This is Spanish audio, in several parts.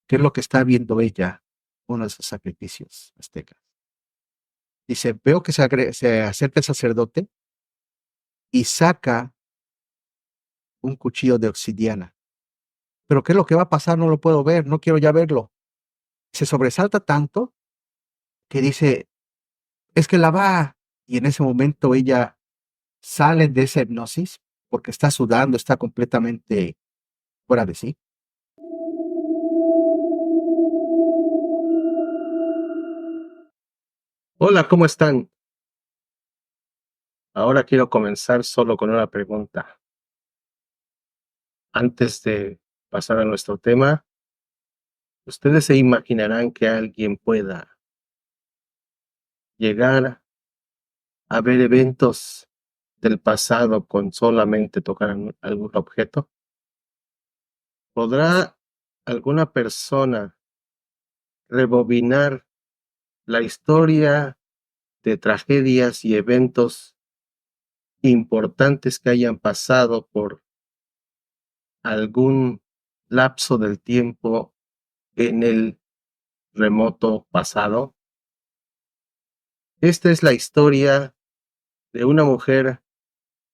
¿Qué es lo que está viendo ella? Uno de esos sacrificios aztecas. Dice, veo que se acerca el sacerdote y saca un cuchillo de obsidiana. Pero ¿qué es lo que va a pasar? No lo puedo ver, no quiero ya verlo. Se sobresalta tanto que dice, es que la va. Y en ese momento ella sale de esa hipnosis porque está sudando, está completamente fuera de sí. Hola, ¿cómo están? Ahora quiero comenzar solo con una pregunta. Antes de pasar a nuestro tema, ¿ustedes se imaginarán que alguien pueda llegar a ver eventos del pasado con solamente tocar algún objeto? ¿Podrá alguna persona rebobinar la historia de tragedias y eventos importantes que hayan pasado por algún lapso del tiempo en el remoto pasado? Esta es la historia de una mujer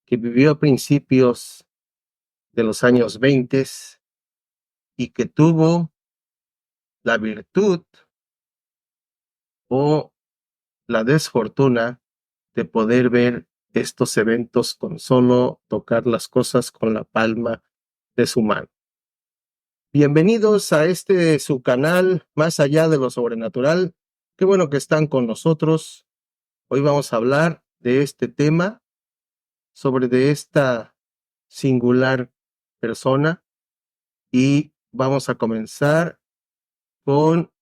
que vivió a principios de los años 20 y que tuvo la virtud o la desfortuna de poder ver estos eventos con solo tocar las cosas con la palma de su mano. Bienvenidos a su canal, Más allá de lo sobrenatural. Qué bueno que están con nosotros. Hoy vamos a hablar de este tema, sobre de esta singular persona, y vamos a comenzar con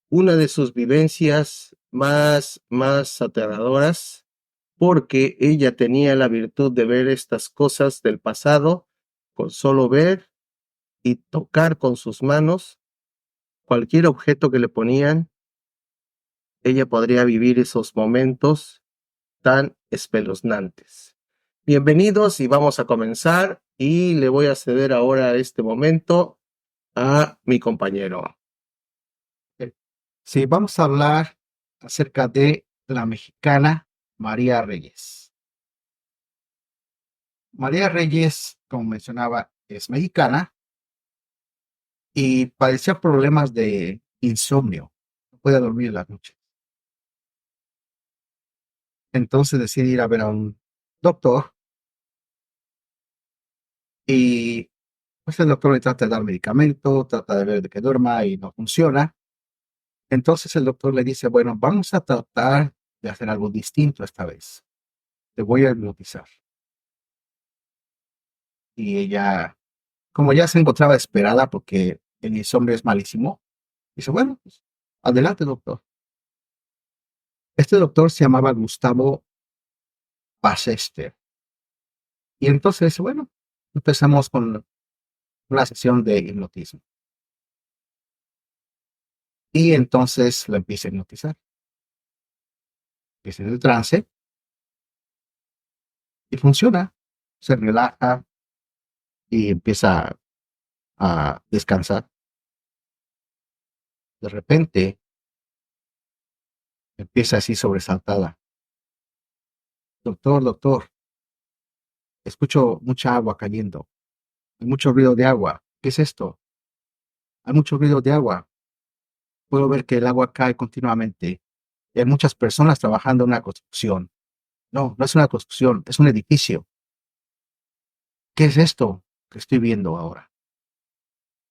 una de sus vivencias más aterradoras, porque ella tenía la virtud de ver estas cosas del pasado con solo ver y tocar con sus manos cualquier objeto que le ponían. Ella podría vivir esos momentos tan espeluznantes. Bienvenidos y vamos a comenzar, y le voy a ceder ahora este momento a mi compañero. Sí, vamos a hablar acerca de la mexicana María Reyes. María Reyes, como mencionaba, es mexicana y padecía problemas de insomnio. No podía dormir en las noches. Entonces decide ir a ver a un doctor y pues el doctor le trata de dar medicamento, trata de ver de que duerma y no funciona. Entonces el doctor le dice, bueno, vamos a tratar de hacer algo distinto esta vez. Te voy a hipnotizar. Y ella, como ya se encontraba desesperada porque el insomnio es malísimo, dice, bueno, pues, adelante, doctor. Este doctor se llamaba Gustavo Ballester. Y entonces, bueno, empezamos con una sesión de hipnotismo. Y entonces lo empieza a hipnotizar. Empieza en el trance y funciona. Se relaja y empieza a descansar. De repente empieza así sobresaltada. Doctor, doctor, escucho mucha agua cayendo. Hay mucho ruido de agua. ¿Qué es esto? Hay mucho ruido de agua. Puedo ver que el agua cae continuamente. Y hay muchas personas trabajando en una construcción. No, no es una construcción, es un edificio. ¿Qué es esto que estoy viendo ahora?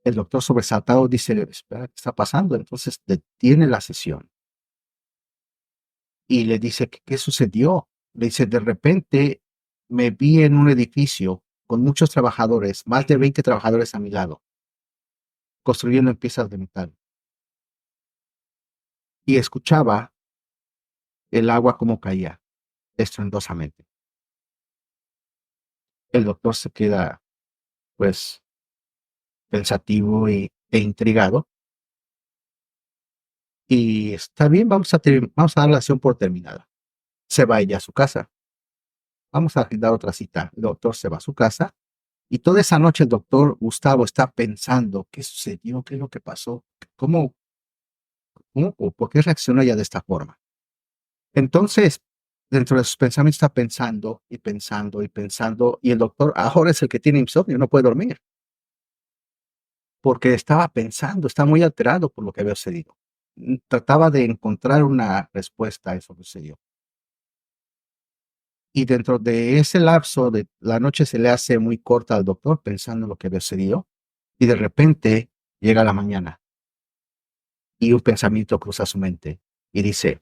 El doctor sobresaltado dice, espera, ¿qué está pasando? Entonces detiene la sesión y le dice, ¿qué sucedió? Le dice, de repente me vi en un edificio con muchos trabajadores, más de 20 trabajadores a mi lado, construyendo en piezas de metal. Y escuchaba el agua como caía, estruendosamente. El doctor se queda, pues, pensativo e intrigado. Y está bien, vamos a dar la acción por terminada. Se va ella a su casa. Vamos a agendar otra cita. El doctor se va a su casa Y toda esa noche el doctor Gustavo está pensando, ¿qué sucedió? ¿Qué es lo que pasó? ¿Cómo o por qué reaccionó ella de esta forma? Entonces, dentro de sus pensamientos está pensando y pensando y pensando, y el doctor ahora es el que tiene insomnio, no puede dormir, porque estaba pensando, está muy alterado por lo que había sucedido. Trataba de encontrar una respuesta a eso que sucedió. Y dentro de ese lapso de la noche se le hace muy corta al doctor pensando en lo que había sucedido, y de repente llega la mañana y un pensamiento cruza su mente y dice,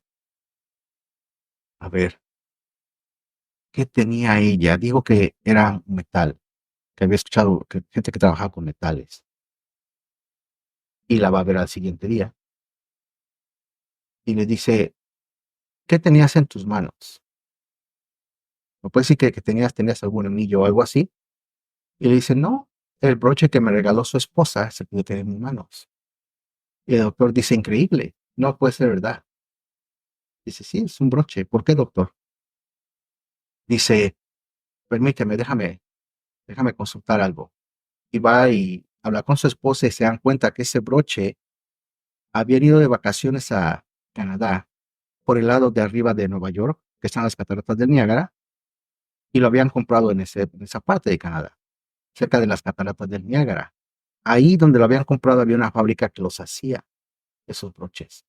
a ver, ¿qué tenía ella? Digo que era un metal, que había escuchado que gente que trabajaba con metales, y la va a ver al siguiente día y le dice, ¿qué tenías en tus manos? ¿No puede decir que tenías algún anillo o algo así? Y le dice, no, el broche que me regaló su esposa es el que yo tenía en mis manos. Y el doctor dice, increíble, no puede ser verdad. Dice, sí, es un broche. ¿Por qué, doctor? Dice, permíteme, déjame consultar algo. Y va y habla con su esposa y se dan cuenta que ese broche había ido de vacaciones a Canadá por el lado de arriba de Nueva York, que están las cataratas del Niágara, y lo habían comprado en esa parte de Canadá, cerca de las cataratas del Niágara. Ahí donde lo habían comprado había una fábrica que los hacía, esos broches.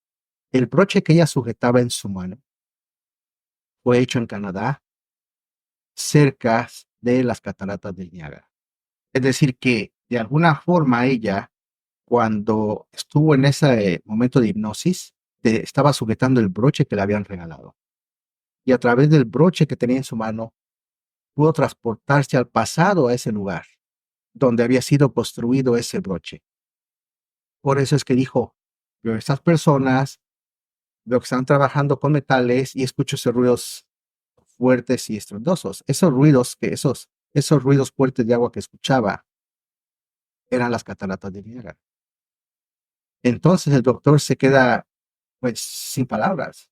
El broche que ella sujetaba en su mano fue hecho en Canadá, cerca de las cataratas del Niágara. Es decir, que de alguna forma ella, cuando estuvo en ese momento de hipnosis, estaba sujetando el broche que le habían regalado. Y a través del broche que tenía en su mano, pudo transportarse al pasado a ese lugar donde había sido construido ese broche. Por eso es que dijo, veo estas personas, veo que están trabajando con metales y escucho esos ruidos fuertes y estruendosos. Esos ruidos fuertes de agua que escuchaba eran las cataratas de Niágara. Entonces el doctor se queda pues sin palabras.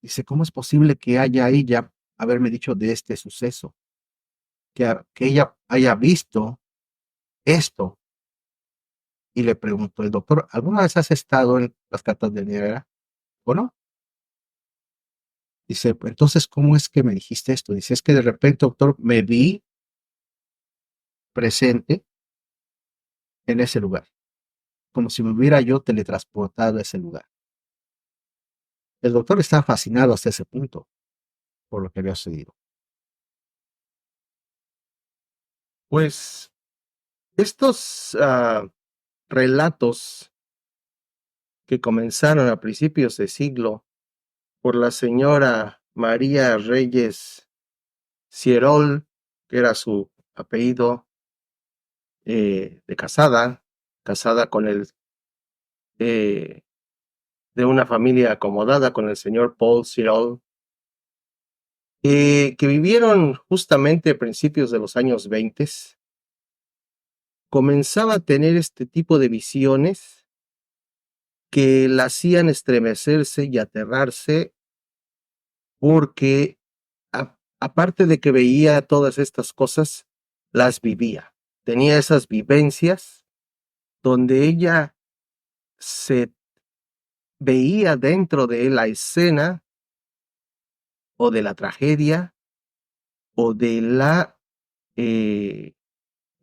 Dice, ¿cómo es posible que haya ella haberme dicho de este suceso? Que ella haya visto esto. Y le preguntó el doctor, ¿alguna vez has estado en las cataratas de Niágara o no? Dice, pues, entonces, ¿cómo es que me dijiste esto? Dice, es que de repente, doctor, me vi presente en ese lugar, como si me hubiera yo teletransportado a ese lugar. El doctor está fascinado hasta ese punto por lo que había sucedido. Pues estos relatos que comenzaron a principios de siglo por la señora María Reyes Cierol, que era su apellido, de casada con eh, de una familia acomodada con el señor Paul Cyril, que vivieron justamente a principios de los años 20, comenzaba a tener este tipo de visiones que la hacían estremecerse y aterrarse porque aparte de que veía todas estas cosas, las vivía. Tenía esas vivencias donde ella se veía dentro de la escena o de la tragedia o de eh,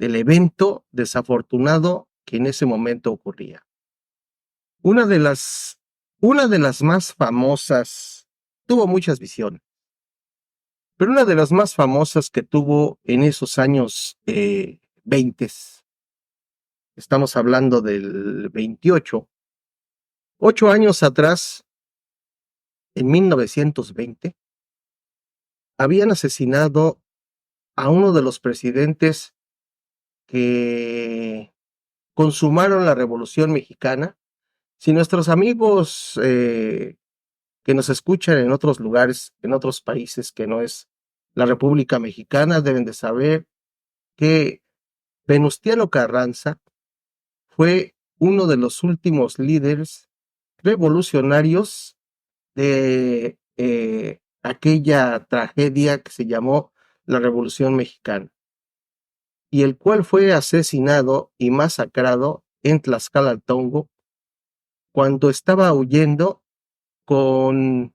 del evento desafortunado que en ese momento ocurría. Una de las, una de las más famosas, tuvo muchas visiones, pero una de las más famosas que tuvo en esos años 20, estamos hablando del 28, 8 años atrás, en 1920, habían asesinado a uno de los presidentes que consumaron la Revolución Mexicana. Si nuestros amigos que nos escuchan en otros lugares, en otros países que no es la República Mexicana, deben de saber que Venustiano Carranza fue uno de los últimos líderes revolucionarios de aquella tragedia que se llamó la Revolución Mexicana. y el cual fue asesinado y masacrado en Tlaxcala-Tongo cuando estaba huyendo con,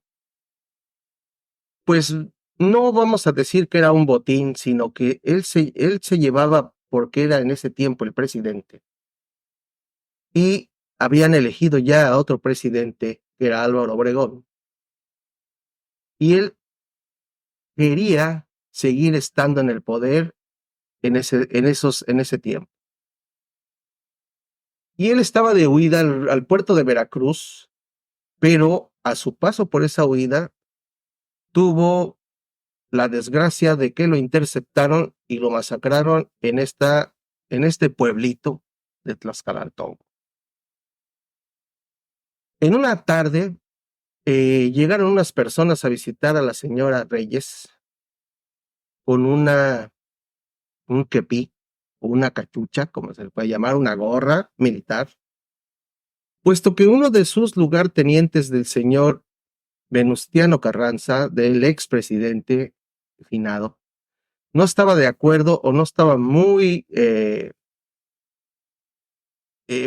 pues no vamos a decir que era un botín, sino que él se llevaba, porque era en ese tiempo el presidente, y habían elegido ya a otro presidente, que era Álvaro Obregón, y él quería seguir estando en el poder en ese tiempo. Y él estaba de huida al puerto de Veracruz, pero a su paso por esa huida tuvo la desgracia de que lo interceptaron y lo masacraron en este pueblito de Tlaxcalantongo. En una tarde llegaron unas personas a visitar a la señora Reyes con un kepí, o una cachucha, como se le puede llamar, una gorra militar, puesto que uno de sus lugartenientes del señor Venustiano Carranza, del expresidente finado, no estaba de acuerdo o no estaba muy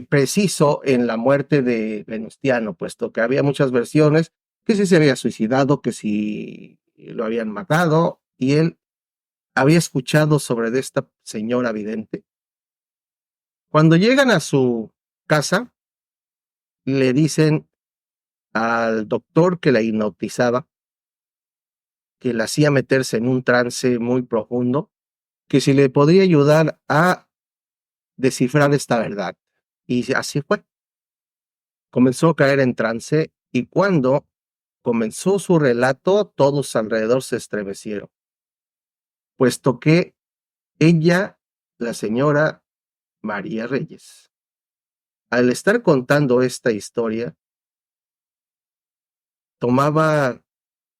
preciso en la muerte de Venustiano, puesto que había muchas versiones, que si se había suicidado, que si lo habían matado, y él había escuchado sobre de esta señora vidente. Cuando llegan a su casa, le dicen al doctor que la hipnotizaba, que la hacía meterse en un trance muy profundo, que si le podría ayudar a descifrar esta verdad. Y así fue. Comenzó a caer en trance y cuando comenzó su relato, todos alrededor se estremecieron, puesto que ella, la señora María Reyes, al estar contando esta historia, tomaba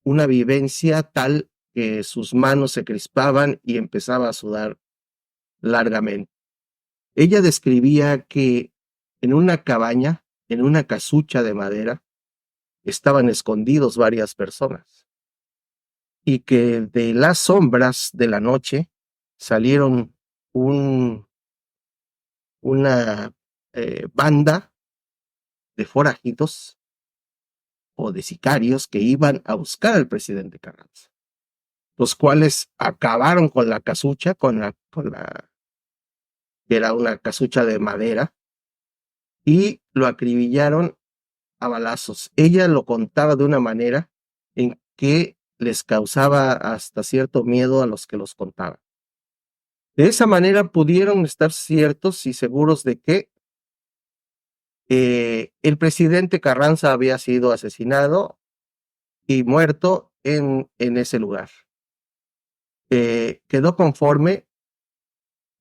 una vivencia tal que sus manos se crispaban y empezaba a sudar largamente. Ella describía que en una cabaña, en una casucha de madera, estaban escondidos varias personas y que de las sombras de la noche salieron un, una banda de forajidos o de sicarios que iban a buscar al presidente Carranza, los cuales acabaron con la casucha, que era una casucha de madera, y lo acribillaron a balazos. Ella lo contaba de una manera en que les causaba hasta cierto miedo a los que los contaban. De esa manera pudieron estar ciertos y seguros de que el presidente Carranza había sido asesinado y muerto en ese lugar. Quedó conforme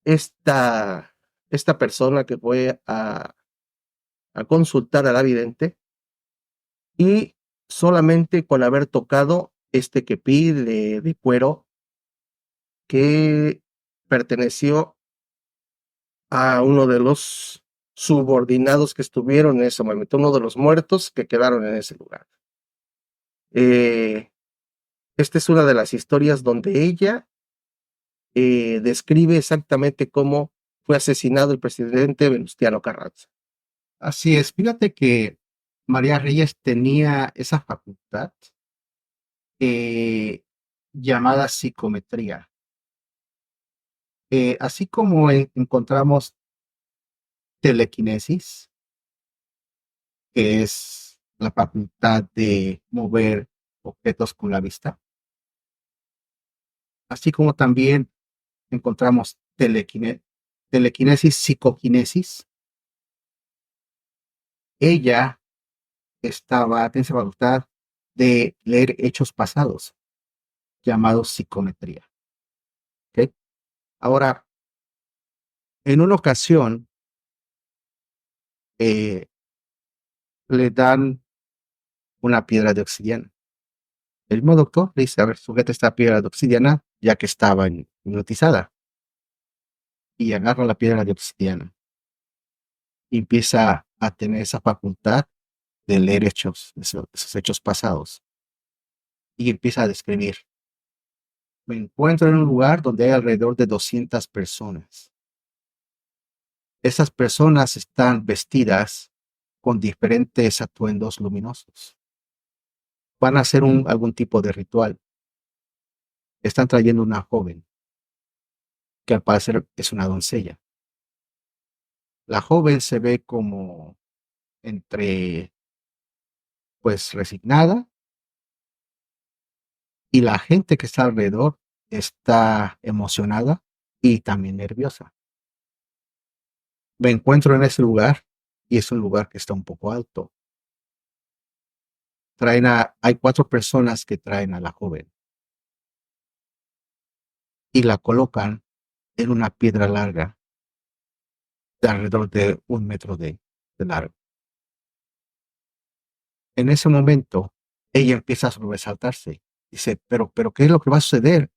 esta, esta persona que fue a consultar a la vidente y solamente con haber tocado este kepí de cuero que perteneció a uno de los subordinados que estuvieron en ese momento, uno de los muertos que quedaron en ese lugar. Esta es una de las historias donde ella describe exactamente cómo fue asesinado el presidente Venustiano Carranza. Así es, fíjate que María Reyes tenía esa facultad eh, llamada psicometría. Así como encontramos telequinesis, que es la facultad de mover objetos con la vista, así como también encontramos telequinesis, psicoquinesis. Ella tiene esa facultad de leer hechos pasados, llamados psicometría. ¿Okay? Ahora, en una ocasión, eh, le dan una piedra de obsidiana. El mismo doctor le dice, a ver, sujeta esta piedra de obsidiana, ya que estaba hipnotizada. Y agarra la piedra de obsidiana. Y empieza a tener esa facultad de leer hechos, esos hechos pasados. Y empieza a describir. Me encuentro en un lugar donde hay alrededor de 200 personas. Esas personas están vestidas con diferentes atuendos luminosos. Van a hacer algún tipo de ritual. Están trayendo una joven, que al parecer es una doncella. La joven se ve como entre, pues, resignada, y la gente que está alrededor está emocionada y también nerviosa. Me encuentro en ese lugar y es un lugar que está un poco alto. Hay 4 personas que traen a la joven y la colocan en una piedra larga de alrededor de 1 metro de largo. En ese momento, ella empieza a sobresaltarse. Dice, pero, ¿qué es lo que va a suceder?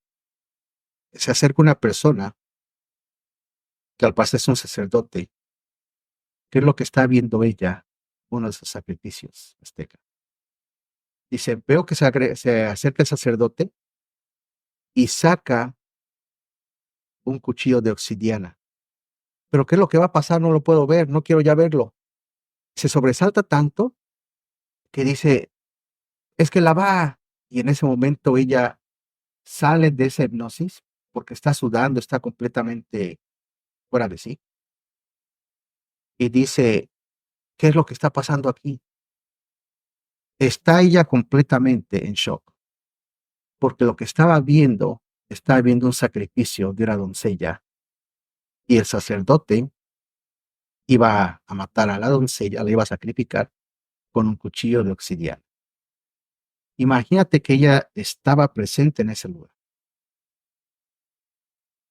Se acerca una persona que al parecer es un sacerdote. ¿Qué es lo que está viendo ella? Uno de sus sacrificios aztecas. Dice, veo que se acerca el sacerdote y saca un cuchillo de obsidiana. ¿Pero qué es lo que va a pasar? No lo puedo ver, no quiero ya verlo. Se sobresalta tanto que dice, es que la va. Y en ese momento ella sale de esa hipnosis porque está sudando, está completamente fuera de sí. Y dice, ¿qué es lo que está pasando aquí? Está ella completamente en shock, porque lo que estaba viendo un sacrificio de una doncella, y el sacerdote iba a matar a la doncella, la iba a sacrificar con un cuchillo de obsidiana. Imagínate que ella estaba presente en ese lugar.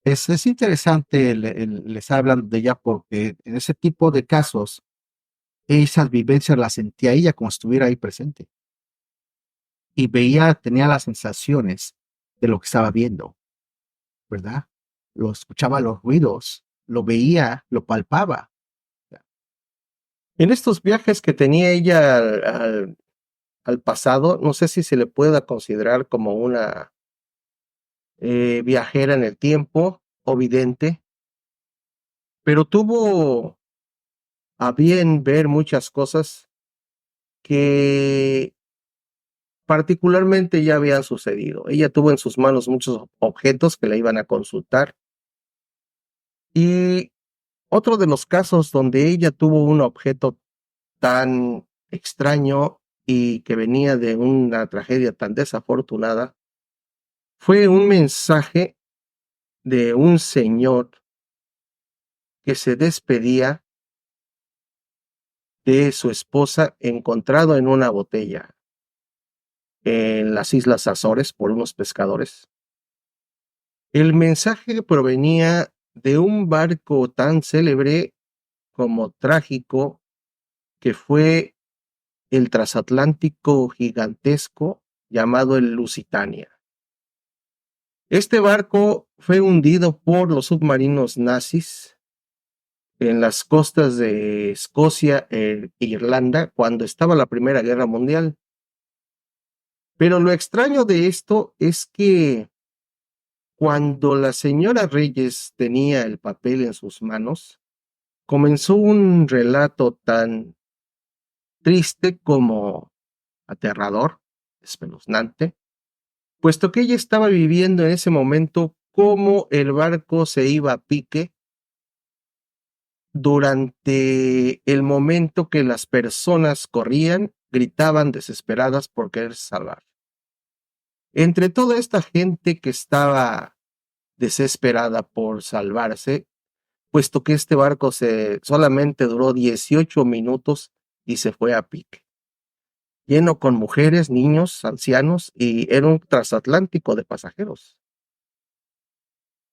Es interesante el estar hablando de ella porque en ese tipo de casos, esas vivencias las sentía ella como si estuviera ahí presente. Y tenía las sensaciones de lo que estaba viendo, ¿verdad? Lo escuchaba los ruidos, lo veía, lo palpaba. En estos viajes que tenía ella al pasado, no sé si se le pueda considerar como una viajera en el tiempo o vidente, pero tuvo a bien ver muchas cosas que particularmente ya habían sucedido. Ella tuvo en sus manos muchos objetos que le iban a consultar. Y otro de los casos donde ella tuvo un objeto tan extraño y que venía de una tragedia tan desafortunada fue un mensaje de un señor que se despedía de su esposa encontrado en una botella en las Islas Azores por unos pescadores. El mensaje provenía de un barco tan célebre como trágico que fue el transatlántico gigantesco llamado el Lusitania. Este barco fue hundido por los submarinos nazis en las costas de Escocia e Irlanda cuando estaba la Primera Guerra Mundial. Pero lo extraño de esto es que cuando la señora Reyes tenía el papel en sus manos, comenzó un relato tan triste como aterrador, espeluznante, puesto que ella estaba viviendo en ese momento cómo el barco se iba a pique durante el momento que las personas corrían, gritaban desesperadas por querer salvar. Entre toda esta gente que estaba desesperada por salvarse, puesto que este barco solamente duró 18 minutos y se fue a pique, lleno con mujeres, niños, ancianos, y era un transatlántico de pasajeros.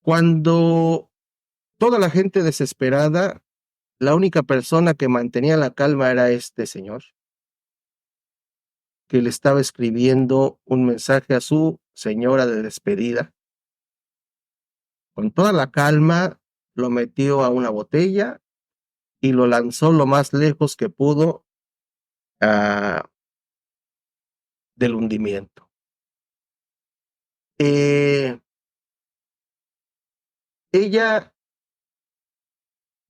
Cuando toda la gente desesperada, la única persona que mantenía la calma era este señor, que le estaba escribiendo un mensaje a su señora de despedida. Con toda la calma, lo metió a una botella y lo lanzó lo más lejos que pudo del hundimiento. Ella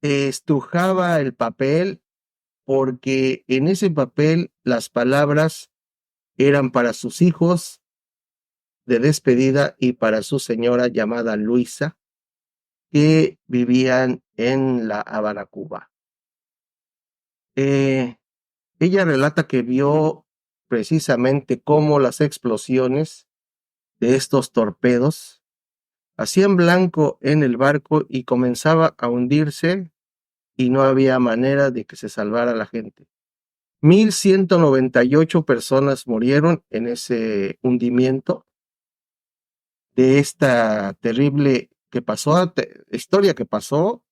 estrujaba el papel porque en ese papel las palabras eran para sus hijos de despedida y para su señora llamada Luisa, que vivían en La Habana, Cuba. Ella relata que vio precisamente cómo las explosiones de estos torpedos hacían blanco en el barco y comenzaba a hundirse y no había manera de que se salvara la gente. 1,198 personas murieron en ese hundimiento de esta terrible historia que pasó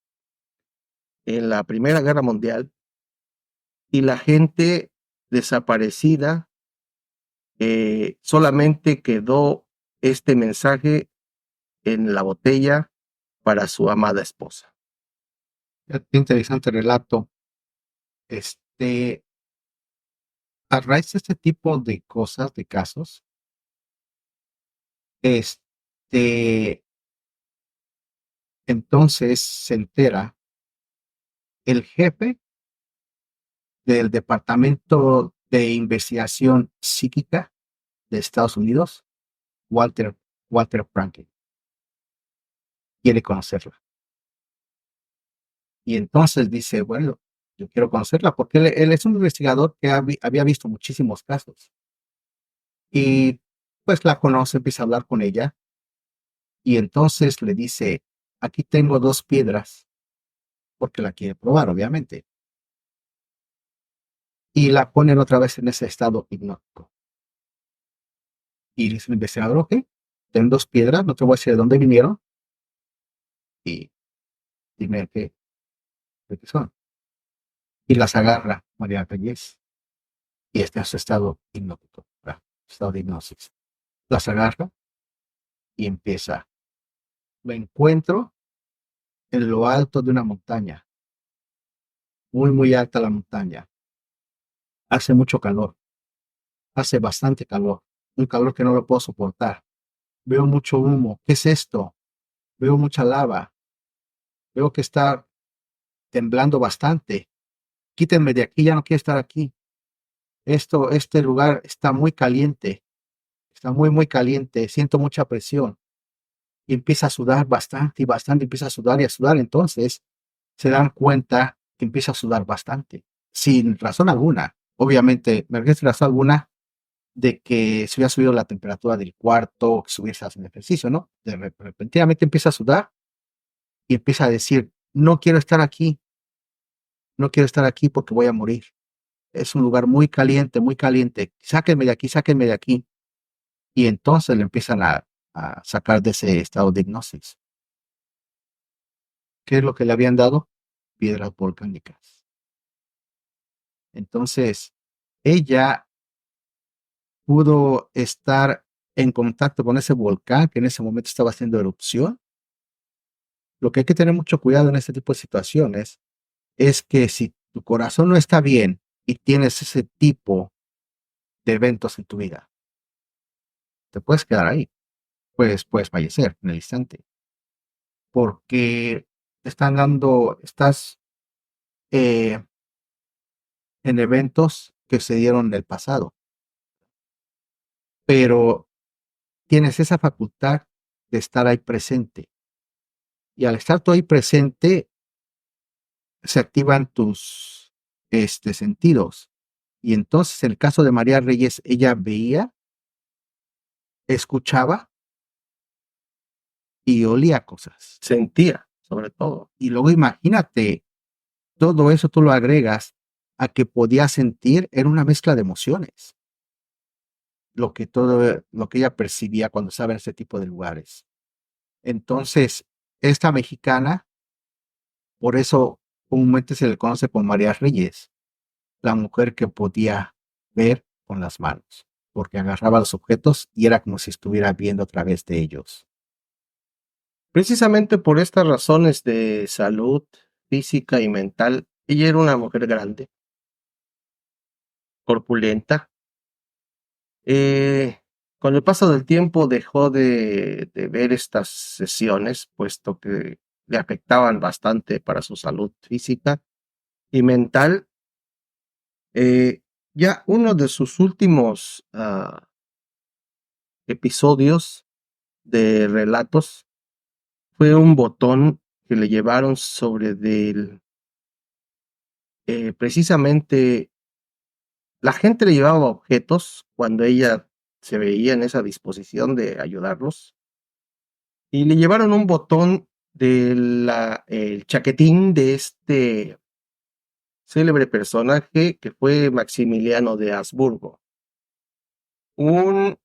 en la Primera Guerra Mundial, y la gente desaparecida. Solamente quedó este mensaje en la botella para su amada esposa. Qué interesante relato. A raíz de este tipo de cosas, de casos, entonces se entera el jefe del Departamento de Investigación Psíquica de Estados Unidos, Walter Franklin. Quiere conocerla. Y entonces dice, bueno, yo quiero conocerla porque él es un investigador que había visto muchísimos casos. Y pues la conoce, empieza a hablar con ella y entonces le dice, aquí tengo 2 piedras, porque la quiere probar, obviamente. Y la ponen otra vez en ese estado hipnótico. Y dice el investigador, ok, tengo 2 piedras, no te voy a decir de dónde vinieron y dime de qué son. Y las agarra María Reyes y este es su estado hipnótico, estado de hipnosis. Las agarra y empieza. Me encuentro en lo alto de una montaña, muy, muy alta la montaña. Hace mucho calor, hace bastante calor, un calor que no lo puedo soportar. Veo mucho humo. ¿Qué es esto? Veo mucha lava. Veo que está temblando bastante. Quítenme de aquí, ya no quiero estar aquí. Este lugar está muy caliente, está muy, muy caliente. Siento mucha presión. Y empieza a sudar bastante y bastante, empieza a sudar y a sudar. Entonces se dan cuenta que empieza a sudar bastante, sin razón alguna. Obviamente, me refiero sin razón alguna de que se hubiera subido la temperatura del cuarto, que se hubiese haciendo ejercicio, ¿no? Repentinamente empieza a sudar y empieza a decir, no quiero estar aquí, no quiero estar aquí porque voy a morir. Es un lugar muy caliente, sáquenme de aquí, sáquenme de aquí. Y entonces le empiezan a sacar de ese estado de hipnosis. ¿Qué es lo que le habían dado? Piedras volcánicas. Entonces, ella pudo estar en contacto con ese volcán que en ese momento estaba haciendo erupción. Lo que hay que tener mucho cuidado en este tipo de situaciones es que si tu corazón no está bien y tienes ese tipo de eventos en tu vida, te puedes quedar ahí, puedes fallecer en el instante, porque te están estás eh, en eventos que se dieron en el pasado, pero tienes esa facultad de estar ahí presente. Y al estar tú ahí presente, se activan tus sentidos. Y entonces, en el caso de María Reyes, ella veía, escuchaba y olía cosas. Sentía, sobre todo. Y luego imagínate, todo eso tú lo agregas a que podía sentir, era una mezcla de emociones, lo que ella percibía cuando estaba en ese tipo de lugares. Entonces, esta mexicana, por eso comúnmente se le conoce como María Reyes, la mujer que podía ver con las manos, porque agarraba los objetos y era como si estuviera viendo a través de ellos. Precisamente por estas razones de salud física y mental, ella era una mujer grande, corpulenta, eh, Con el paso del tiempo dejó de ver estas sesiones, puesto que le afectaban bastante para su salud física y mental. Ya uno de sus últimos episodios de relatos fue un botón que le llevaron sobre precisamente, la gente le llevaba objetos cuando ella se veía en esa disposición de ayudarlos, y le llevaron un botón el chaquetín de este célebre personaje que fue Maximiliano de Habsburgo, un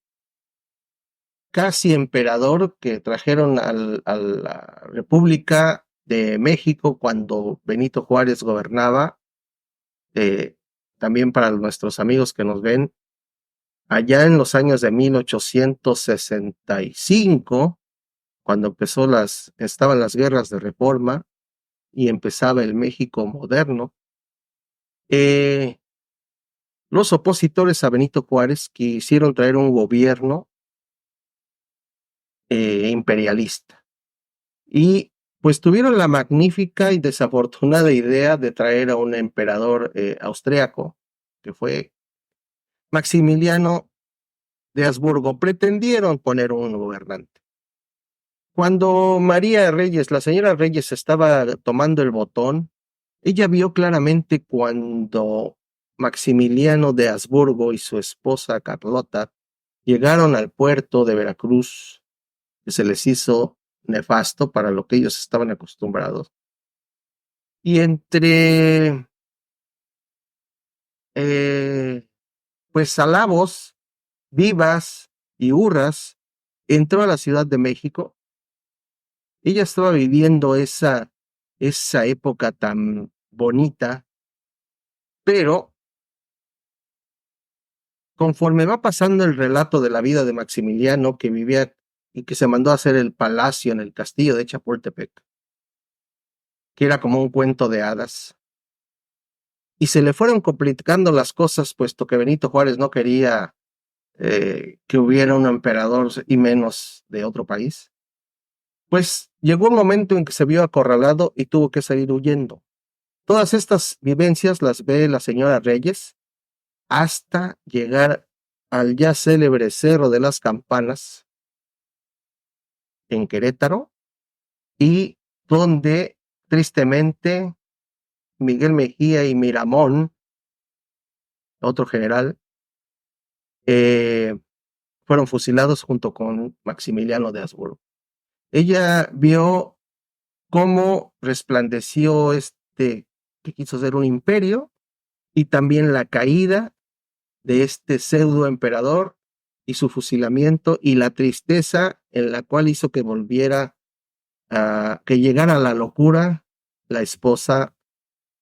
casi emperador que trajeron a la República de México cuando Benito Juárez gobernaba. También para nuestros amigos que nos ven, allá en los años de 1865, cuando estaban las guerras de reforma y empezaba el México moderno, los opositores a Benito Juárez quisieron traer un gobierno imperialista. Y pues tuvieron la magnífica y desafortunada idea de traer a un emperador austriaco, que fue Maximiliano de Habsburgo. Pretendieron poner un gobernante. Cuando María Reyes, la señora Reyes, estaba tomando el botón, ella vio claramente cuando Maximiliano de Habsburgo y su esposa Carlota llegaron al puerto de Veracruz, que se les hizo nefasto para lo que ellos estaban acostumbrados. Y entre pues alabos, vivas y hurras, entró a la Ciudad de México. Ella estaba viviendo esa época tan bonita, pero conforme va pasando el relato de la vida de Maximiliano, que vivía y que se mandó a hacer el palacio en el castillo de Chapultepec, que era como un cuento de hadas, y se le fueron complicando las cosas, puesto que Benito Juárez no quería que hubiera un emperador y menos de otro país, pues llegó un momento en que se vio acorralado y tuvo que salir huyendo. Todas estas vivencias las ve la señora Reyes hasta llegar al ya célebre Cerro de las Campanas en Querétaro, y donde tristemente Miguel Mejía y Miramón, otro general, fueron fusilados junto con Maximiliano de Habsburgo. Ella vio cómo resplandeció que quiso ser un imperio, y también la caída de este pseudo emperador y su fusilamiento, y la tristeza en la cual hizo que que llegara a la locura la esposa,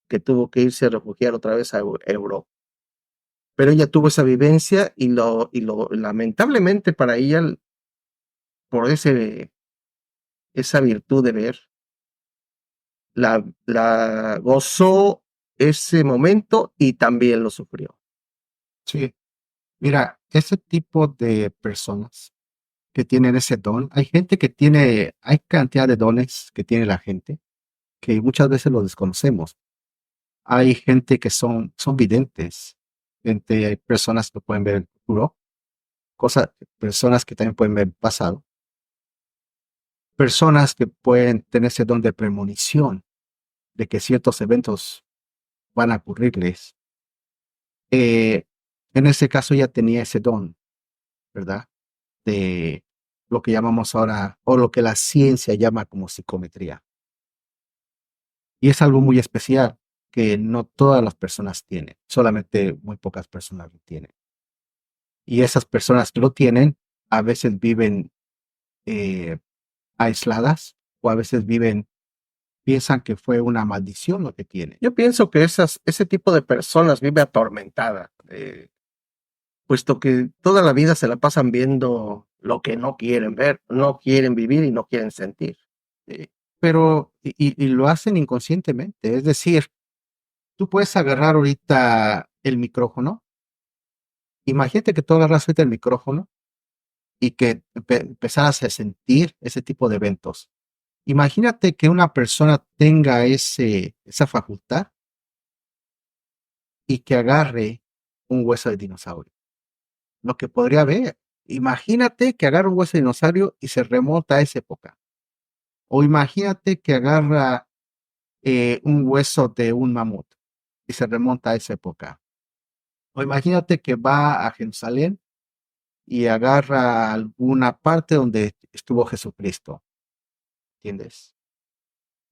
que tuvo que irse a refugiar otra vez a Europa. Pero ella tuvo esa vivencia y lamentablemente para ella, por esa virtud de ver, la gozó ese momento y también lo sufrió. Sí, mira, ese tipo de personas que tienen ese don, hay cantidad de dones que tiene la gente que muchas veces los desconocemos. Hay gente que son videntes, hay personas que pueden ver el futuro, personas que también pueden ver el pasado, personas que pueden tener ese don de premonición de que ciertos eventos van a ocurrirles. En ese caso ya tenía ese don, ¿verdad? De lo que llamamos ahora, o lo que la ciencia llama como psicometría. Y es algo muy especial que no todas las personas tienen, solamente muy pocas personas lo tienen. Y esas personas que lo tienen a veces viven aisladas, o a veces piensan que fue una maldición lo que tienen. Yo pienso que ese tipo de personas vive atormentada, puesto que toda la vida se la pasan viendo lo que no quieren ver, no quieren vivir y no quieren sentir. Pero, y lo hacen inconscientemente, es decir, tú puedes agarrar ahorita el micrófono. Imagínate que tú agarras ahorita el micrófono y que empezaras a sentir ese tipo de eventos. Imagínate que una persona tenga esa facultad y que agarre un hueso de dinosaurio. Lo que podría ver, imagínate que agarra un hueso de dinosaurio y se remonta a esa época. O imagínate que agarra un hueso de un mamut y se remonta a esa época. O imagínate que va a Jerusalén y agarra alguna parte donde estuvo Jesucristo. ¿Entiendes?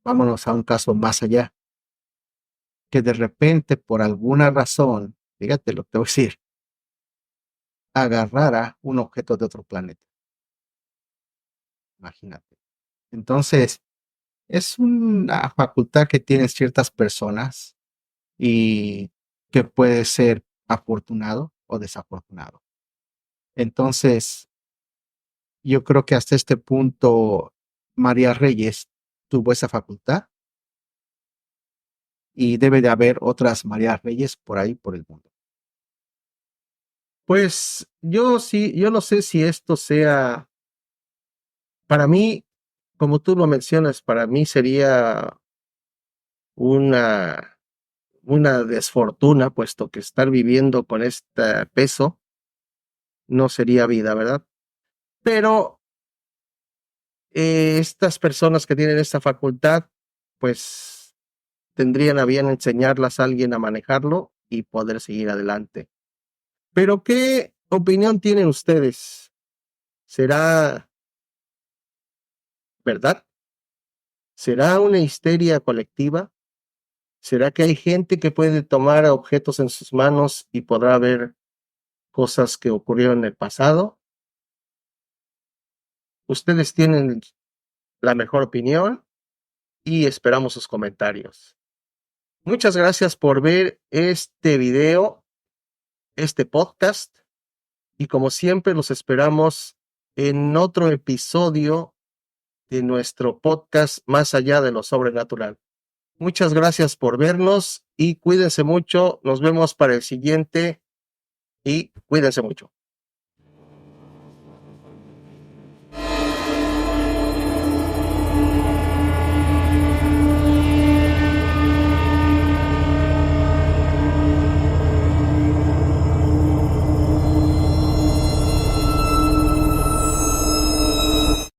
Vámonos a un caso más allá. Que de repente, por alguna razón, fíjate lo que te voy a decir, agarrara un objeto de otro planeta. Imagínate. Entonces, es una facultad que tienen ciertas personas y que puede ser afortunado o desafortunado. Entonces, yo creo que hasta este punto María Reyes tuvo esa facultad y debe de haber otras María Reyes por ahí, por el mundo. Pues yo no sé si esto sea, para mí, como tú lo mencionas, para mí sería una, una desfortuna, puesto que estar viviendo con este peso no sería vida, ¿verdad? Pero estas personas que tienen esta facultad, pues tendrían a bien enseñarlas a alguien a manejarlo y poder seguir adelante. Pero, ¿qué opinión tienen ustedes? ¿Será verdad? ¿Será una histeria colectiva? ¿Será que hay gente que puede tomar objetos en sus manos y podrá ver cosas que ocurrieron en el pasado? Ustedes tienen la mejor opinión y esperamos sus comentarios. Muchas gracias por ver este video, este podcast, y como siempre los esperamos en otro episodio de nuestro podcast Más allá de lo sobrenatural. Muchas gracias por vernos y cuídense mucho. Nos vemos para el siguiente y cuídense mucho.